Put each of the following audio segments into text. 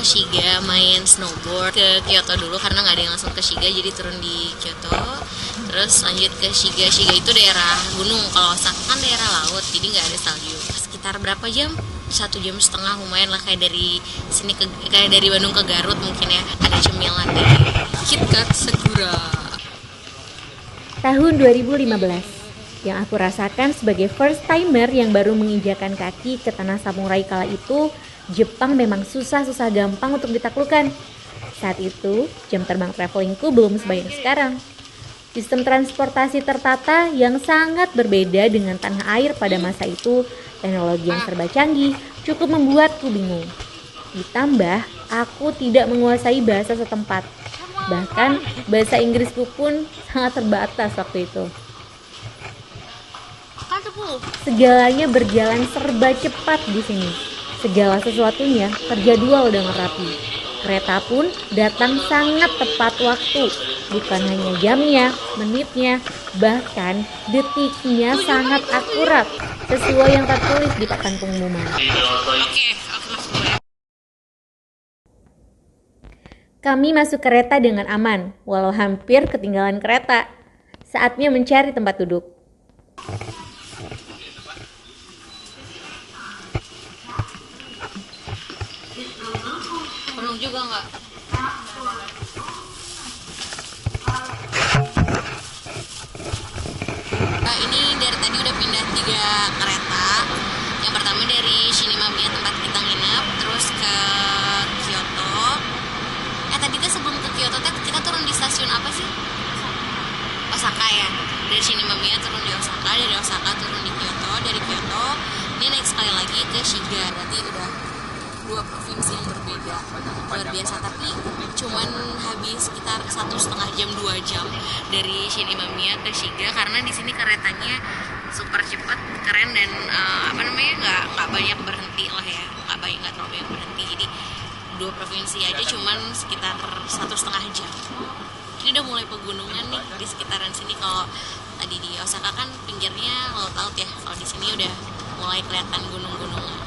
ke Shiga main snowboard. Ke Kyoto dulu karena nggak ada yang langsung ke Shiga, jadi turun di Kyoto. Terus lanjut ke Shiga. Shiga itu daerah gunung, kalau Osaka kan daerah laut, jadi nggak ada salju. Sekitar berapa jam? 1,5 jam lumayan lah, kayak dari sini kayak dari Bandung ke Garut mungkin ya. Ada cemilan dari KitKat Sakura. Tahun 2015 yang aku rasakan sebagai first timer yang baru menginjakan kaki ke tanah samurai kala itu, Jepang memang susah-susah gampang untuk ditaklukkan. Saat itu, jam terbang travelingku belum sebanyak sekarang. Sistem transportasi tertata yang sangat berbeda dengan tanah air pada masa itu, teknologi yang serba canggih, cukup membuatku bingung. Ditambah, aku tidak menguasai bahasa setempat. Bahkan, bahasa Inggrisku pun sangat terbatas waktu itu. Segalanya berjalan serba cepat di sini. Segala sesuatunya terjadwal dengan rapi. Kereta pun datang sangat tepat waktu. Bukan hanya jamnya, menitnya, bahkan detiknya sangat akurat, sesuai yang tertulis di papan pengumuman. Kami masuk kereta dengan aman, walau hampir ketinggalan kereta. Saatnya mencari tempat duduk. Penuh juga nggak? Ini dari tadi udah pindah 3 kereta. Yang pertama dari Shinimamiya tempat kita nginep, terus ke Kyoto. Tadi tuh sebelum ke Kyoto kita turun di stasiun apa sih? Osaka ya. Dari Shinimamiya turun di Osaka, dari Osaka turun di Kyoto, dari Kyoto ini naik sekali lagi ke Shiga. Berarti udah 2 provinsi yang berbeda, luar biasa. Tapi cuman habis sekitar 1,5 jam 2 jam dari Shinimamiya ke Shiga, karena di sini keretanya super cepat, keren, dan nggak banyak berhenti lah ya, nggak terlalu banyak berhenti. Jadi 2 provinsi aja cuman sekitar 1,5 jam. Ini udah mulai pegunungan nih di sekitaran sini. Kalau tadi di Osaka kan pinggirnya laut ya, kalau di sini udah mulai kelihatan gunung-gunungnya.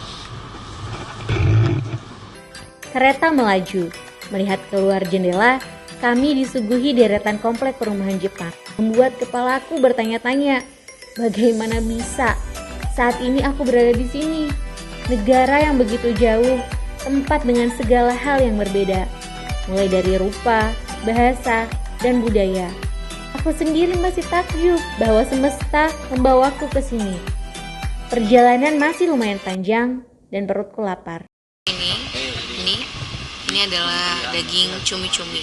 Kereta melaju. Melihat keluar jendela, kami disuguhi deretan komplek perumahan Jepang. Membuat kepalaku bertanya-tanya, bagaimana bisa saat ini aku berada di sini? Negara yang begitu jauh, tempat dengan segala hal yang berbeda. Mulai dari rupa, bahasa, dan budaya. Aku sendiri masih takjub bahwa semesta membawaku ke sini. Perjalanan masih lumayan panjang dan perutku lapar. Ini adalah daging cumi-cumi.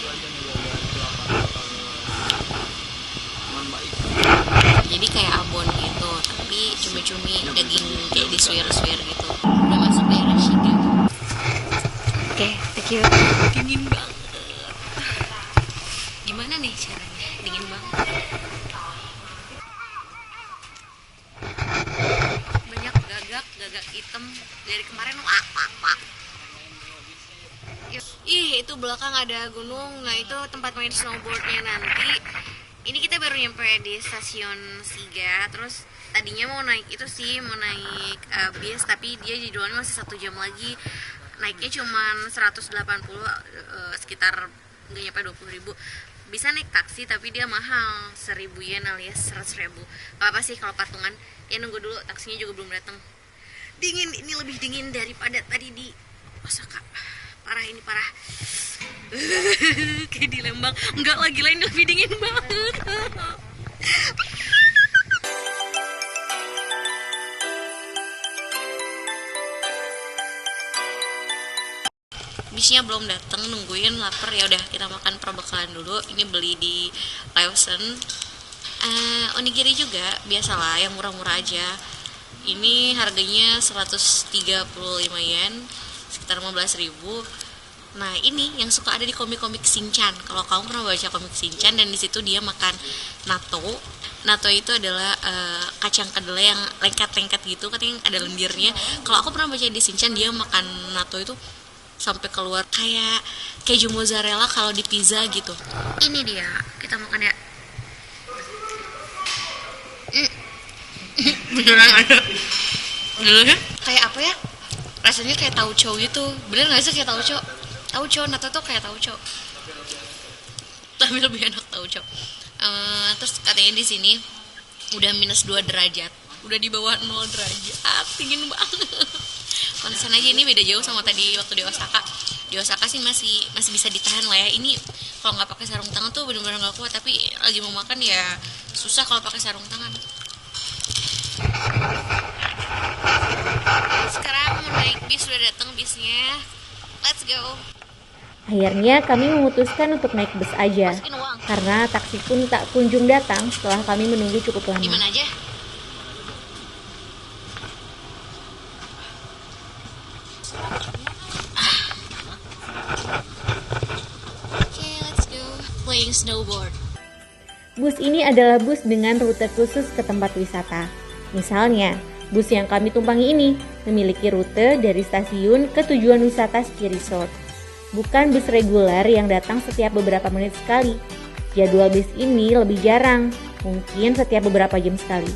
Jadi kayak abon gitu, tapi cumi-cumi daging kayak disuir-suir gitu. Udah masuk daerah Shiga. Oke, thank you. Dingin banget. Gimana nih caranya? Dingin banget. Banyak gagak hitam dari kemarin. Wak. Ih, itu belakang ada gunung. Nah, itu tempat main snowboardnya nanti. Ini kita baru nyampe di stasiun Shiga. Terus tadinya mau naik bis, tapi dia jadwalnya masih 1 jam lagi. Naiknya cuma 180, sekitar nggak nyampe 20.000. Bisa naik taksi, tapi dia mahal, 1.000 yen alias 100.000. Apa sih kalau patungan? Ya nunggu dulu, taksinya juga belum datang. Dingin, ini lebih dingin daripada tadi di Osaka. Parah. Kayak di Lembang. Enggak lagi, lain lebih dingin banget. Bisnya belum datang, nungguin, lapar. Ya udah, kita makan perbekalan dulu. Ini beli di Lawson. Onigiri juga, biasalah yang murah-murah aja. Ini harganya 135 yen, sekitar 15.000. Nah, ini yang suka ada di komik-komik Shinchan. Kalau kamu pernah baca komik Shinchan, dan di situ dia makan natto. Natto itu adalah kacang kedelai yang lengket-lengket gitu, katanya ada lendirnya. Kalau aku pernah baca di Shinchan, dia makan natto itu sampai keluar kayak keju mozzarella kalau di pizza gitu. Ini dia, kita makan ya. Beneran ada. Kayak apa ya? Rasanya kayak tauco gitu. Bener nggak sih kayak tauco? tauco. Natto tuh kayak tauco, tapi lebih enak tauco. Terus katanya di sini udah -2 derajat, udah di bawah 0 derajat, dingin banget. Konsen aja ini beda jauh sama tadi waktu di Osaka. Di Osaka sih masih bisa ditahan lah ya. Ini kalau nggak pakai sarung tangan tuh benar-benar nggak kuat. Tapi lagi mau makan ya susah kalau pakai sarung tangan. Sekarang mau naik bis, sudah datang bisnya. Let's go. Akhirnya kami memutuskan untuk naik bus aja, Masukin uang. karena taksi pun tak kunjung datang setelah kami menunggu cukup Di lama. mana aja? Oke, let's go. Playing snowboard. Bus ini adalah bus dengan rute khusus ke tempat wisata. Misalnya, bus yang kami tumpangi ini memiliki rute dari stasiun ke tujuan wisata ski resort. Bukan bus reguler yang datang setiap beberapa menit sekali. Jadwal bus ini lebih jarang, mungkin setiap beberapa jam sekali.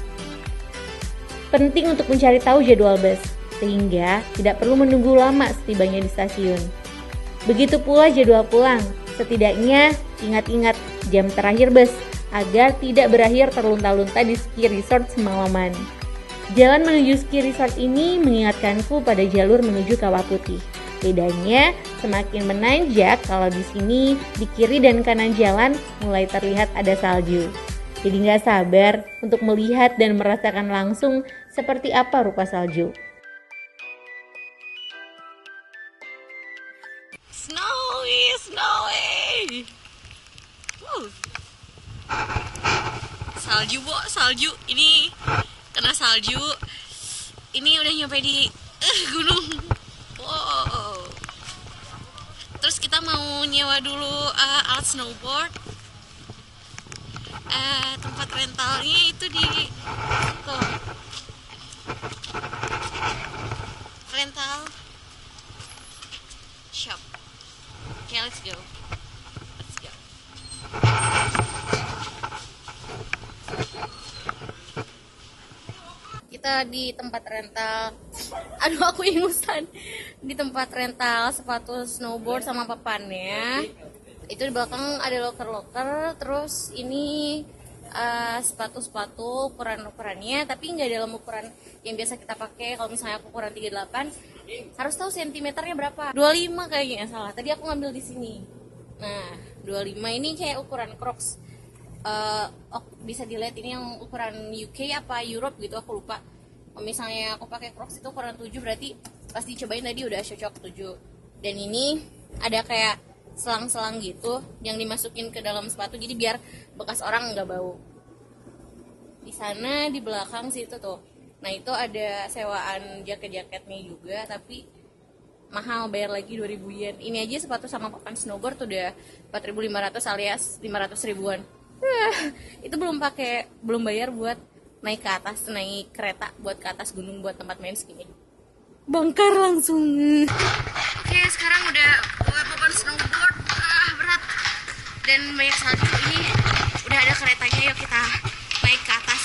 Penting untuk mencari tahu jadwal bus, sehingga tidak perlu menunggu lama setibanya di stasiun. Begitu pula jadwal pulang, setidaknya ingat-ingat jam terakhir bus, agar tidak berakhir terlunta-lunta di ski resort semalaman. Jalan menuju ski resort ini mengingatkanku pada jalur menuju Kawah Putih. Bedanya semakin menanjak kalau di sini di kiri dan kanan jalan mulai terlihat ada salju. Jadi nggak sabar untuk melihat dan merasakan langsung seperti apa rupa salju. Snowy. Salju, salju. Ini kena salju. Ini udah nyampe di gunung. Wow. Terus kita mau nyewa dulu alat snowboard. Tempat rentalnya itu di rental shop. Okay, let's go. Kita di tempat rental. Aduh, aku ingusan. Di tempat rental sepatu snowboard sama papannya. Itu di belakang ada loker-loker. Terus ini sepatu-sepatu ukuran-ukurannya, tapi nggak dalam ukuran yang biasa kita pakai. Kalau misalnya aku ukuran 38, harus tahu sentimeternya berapa. 25 kayaknya, salah. Tadi aku ngambil di sini. Nah, 25 ini kayak ukuran Crocs. Bisa dilihat ini yang ukuran UK apa Europe gitu, aku lupa. Kalau misalnya aku pakai Crocs itu ukuran 7, berarti pas dicobain tadi udah cocok 7. Dan ini ada kayak selang-selang gitu yang dimasukin ke dalam sepatu, jadi biar bekas orang nggak bau. Di sana di belakang situ tuh, nah itu ada sewaan jaket-jaketnya juga, tapi mahal, bayar lagi 2.000 yen. Ini aja sepatu sama papan snowboard tuh udah 4.500 alias 500 ribuan. Itu belum bayar buat naik ke atas, naik kereta buat ke atas gunung buat tempat main ski. Bangkar langsung. Oke, sekarang udah papan snowboard, berat dan banyak salju. Ini udah ada keretanya, yuk kita naik ke atas.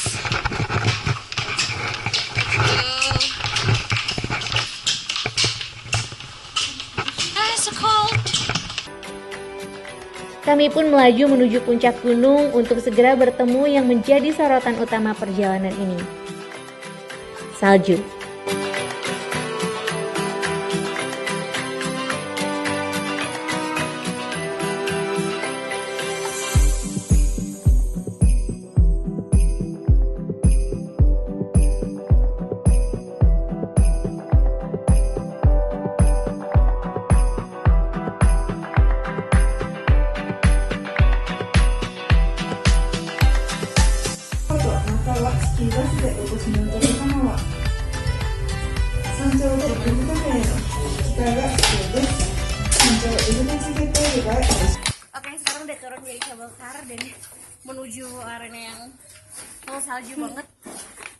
So cold. Kami pun melaju menuju puncak gunung untuk segera bertemu yang menjadi sorotan utama perjalanan ini. Salju. Oke, sekarang udah turun dari cable car dan menuju arena yang full salju banget.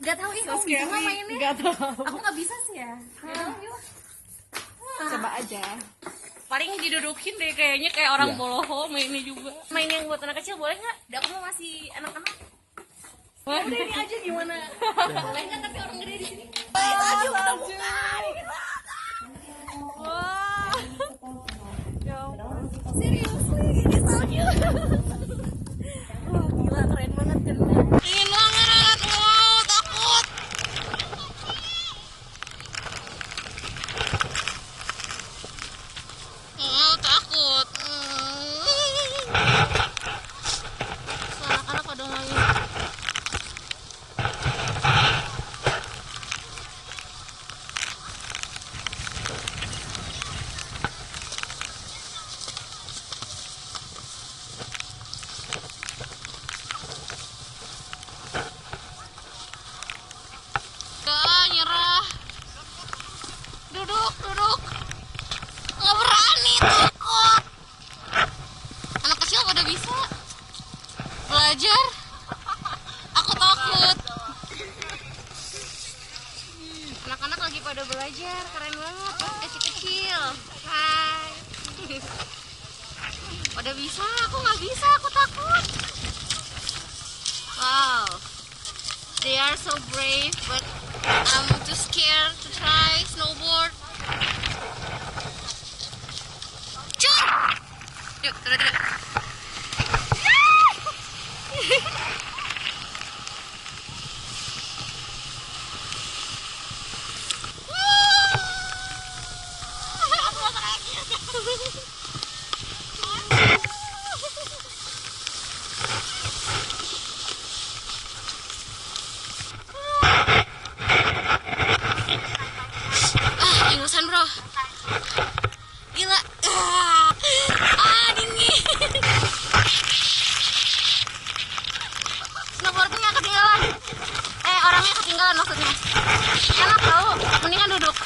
Gak tau kamu bisa nggak mainnya? Gak tau. Aku nggak bisa sih ya. Coba aja. Paling didudukin deh kayaknya, kayak orang boloho mainnya juga. Main yang buat anak kecil boleh nggak? Aku mau masih anak-anak. Ya udah ini aja gimana? Boleh nggak tapi orang gede di sini? Salju kita bukan. Wah. Ya Seriously, ini soundnya. Wah, gila keren banget kan. Ingin banget, wow, takut. Oh, takut. Anak-anak pada main. Gak nyerah. Duduk. Nggak berani, takut. Anak kecil pada bisa belajar. Aku takut. Anak-anak lagi pada belajar, keren banget. Kecil-kecil. Hai. Pada bisa, aku nggak bisa, aku takut. Wow. They are so brave, but I'm too scared to try snowboard. Cur! Yuk, tiga. Ingusan bro, gila. Dingin. Snowboardnya ketinggalan. Orangnya ketinggalan maksudnya. Enak tau, mendingan duduk.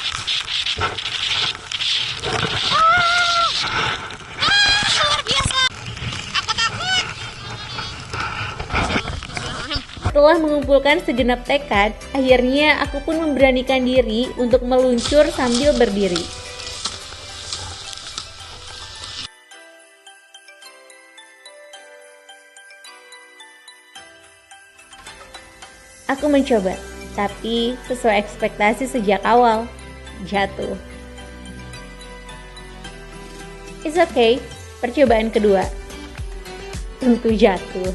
Luar biasa. Aku takut. Setelah mengumpulkan segenap tekad, akhirnya aku pun memberanikan diri untuk meluncur sambil berdiri. Aku mencoba, tapi sesuai ekspektasi sejak awal, jatuh. It's okay, percobaan kedua. Tentu jatuh.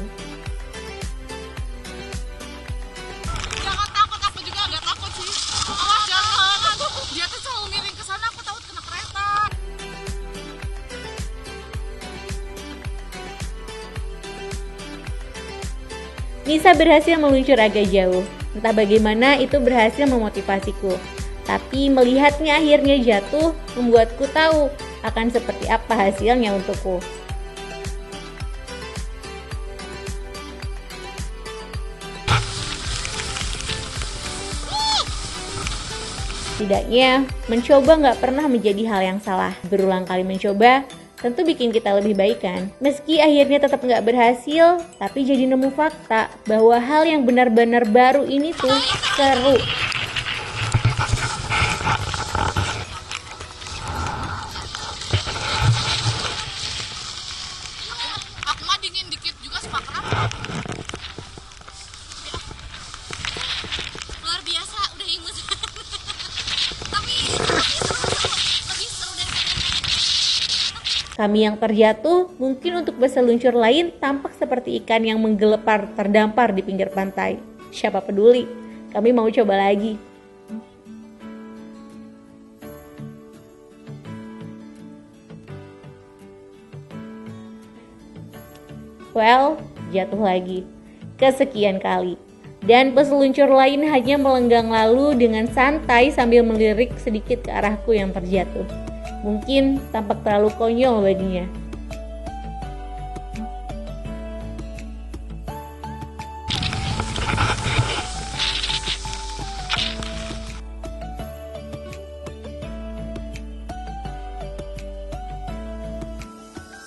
Jangan takut, aku juga agak takut sih. Awas jangan. Dia tuh selalu miring ke sana, aku takut kena kereta. Nisa berhasil meluncur agak jauh. Entah bagaimana itu berhasil memotivasiku. Tapi melihatnya akhirnya jatuh membuatku tahu akan seperti apa hasilnya untukku. Setidaknya, mencoba nggak pernah menjadi hal yang salah. Berulang kali mencoba, tentu bikin kita lebih baik kan? Meski akhirnya tetap nggak berhasil, tapi jadi nemu fakta bahwa hal yang benar-benar baru ini tuh seru. Aku mah dingin dikit juga suka kenapa? Luar biasa, udah ingus. Tapi lebih seru dari Kami yang terjatuh mungkin untuk peseluncur lain tampak seperti ikan yang menggelepar terdampar di pinggir pantai. Siapa peduli, kami mau coba lagi. Well, jatuh lagi. Kesekian kali. Dan peseluncur lain hanya melenggang lalu dengan santai sambil melirik sedikit ke arahku yang terjatuh. Mungkin tampak terlalu konyol baginya.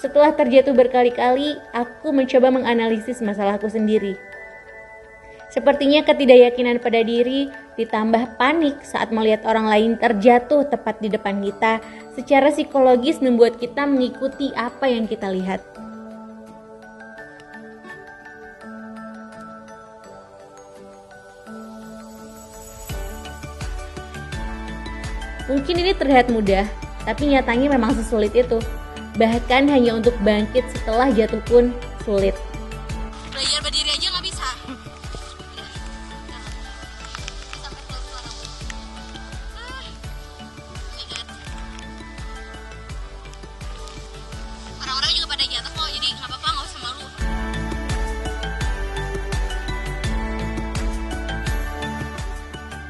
Setelah terjatuh berkali-kali, aku mencoba menganalisis masalahku sendiri. Sepertinya ketidakyakinan pada diri ditambah panik saat melihat orang lain terjatuh tepat di depan kita, secara psikologis membuat kita mengikuti apa yang kita lihat. Mungkin ini terlihat mudah, tapi nyatanya memang sesulit itu. Bahkan hanya untuk bangkit setelah jatuh pun sulit. Belajar berdiri aja nggak bisa. Orang-orang juga pada jatuh kok, jadi nggak apa-apa, nggak usah malu.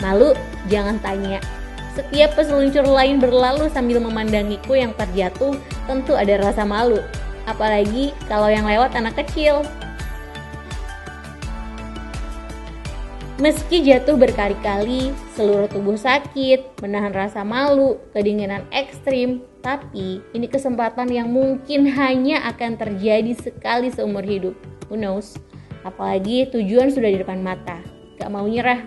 Malu? Jangan tanya. Setiap peseluncur lain berlalu sambil memandangiku yang terjatuh, tentu ada rasa malu. Apalagi kalau yang lewat anak kecil. Meski jatuh berkali-kali, seluruh tubuh sakit, menahan rasa malu, kedinginan ekstrim, tapi ini kesempatan yang mungkin hanya akan terjadi sekali seumur hidup. Who knows? Apalagi tujuan sudah di depan mata. Gak mau nyerah.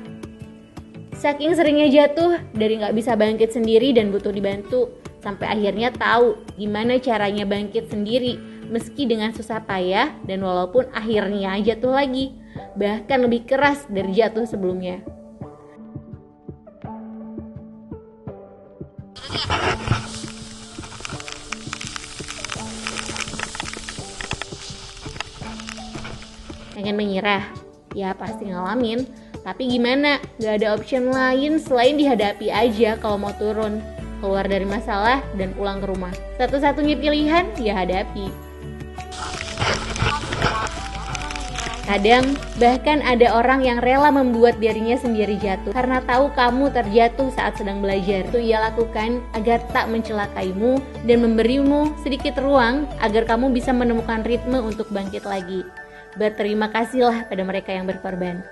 Saking seringnya jatuh, dari gak bisa bangkit sendiri dan butuh dibantu, sampai akhirnya tahu gimana caranya bangkit sendiri, meski dengan susah payah dan walaupun akhirnya jatuh lagi, bahkan lebih keras dari jatuh sebelumnya. Pengen menyerah? Ya pasti ngalamin. Tapi gimana? Gak ada option lain selain dihadapi aja kalau mau turun, keluar dari masalah dan pulang ke rumah. Satu-satunya pilihan ya hadapi. Kadang bahkan ada orang yang rela membuat dirinya sendiri jatuh karena tahu kamu terjatuh saat sedang belajar. Itu ia lakukan agar tak mencelakaimu dan memberimu sedikit ruang agar kamu bisa menemukan ritme untuk bangkit lagi. Berterima kasihlah pada mereka yang berkorban.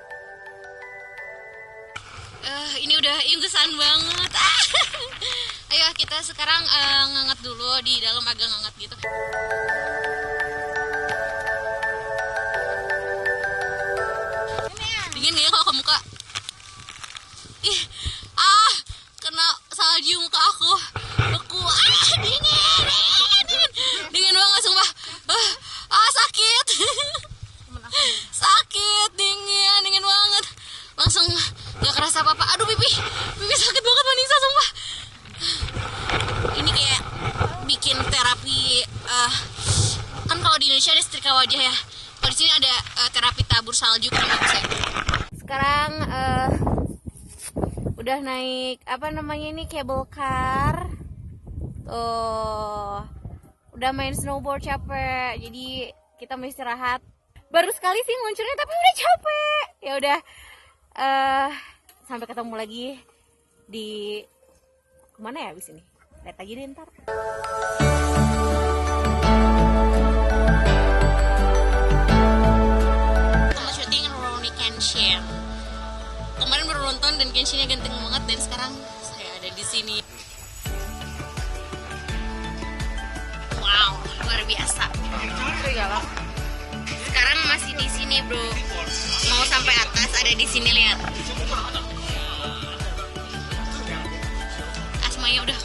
Ini udah ingesan banget. Ayo kita sekarang nganget dulu, di dalam agak nganget gitu. Dingin ya kalau ke muka. Ih, kena salju muka aku. Beku. Dingin banget sumpah. Sakit. Sakit, dingin banget. Langsung gak kerasa apa-apa. Aduh pipi sakit banget Manisa sumpah. Ini kayak bikin terapi. Kan kalau di Indonesia ada setrika wajah ya. Kalau di sini ada terapi tabur salju kurang bagus ya. Sekarang udah naik cable car. Tuh, udah main snowboard capek. Jadi kita mau istirahat. Baru sekali sih nguncurnya tapi udah capek. Ya udah. Sampai ketemu lagi di kemana ya abis ini? Lihat aja deh ntar. Sama syuting Rurouni Kenshin. Kemarin baru nonton dan Kenshinnya ganteng banget dan sekarang saya ada di sini. Wow, luar biasa. Sekarang masih di sini, bro. Mau sampai atas ada di sini, lihat. Asmanya udah